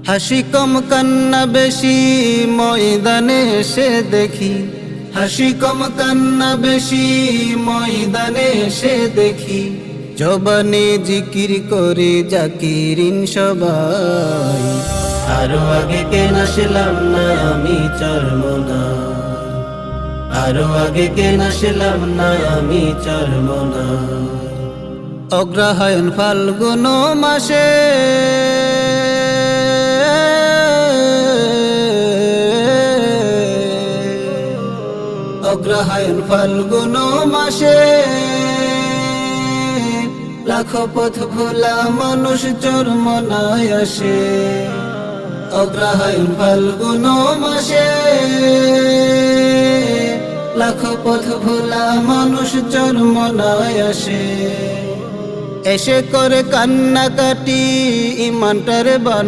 হাসি কম কান্না বেশি ময়দানে এসে দেখি, হাসি কম কান্না বেশি ময়দানে এসে দেখি। জবানে জিকির করে জাকিরিন সবাই, আরো আগে কেন আসলাম না আমি চরমনা, আরো আগে কেন আসলাম না আমি চরমনা। অগ্রহায়ণ ফাল্গুন মাসে অগ্রহায়ণ ফাল্গুন মাসে লাখো পথ ভোলা মানুষ চরমনায় আসে। অগ্রহায়ণ ফাল্গুন মাসে লাখো পথ ভোলা মানুষ চরমনায় আসে। এসে করে কান্নাকাটি ইমানটারে বানা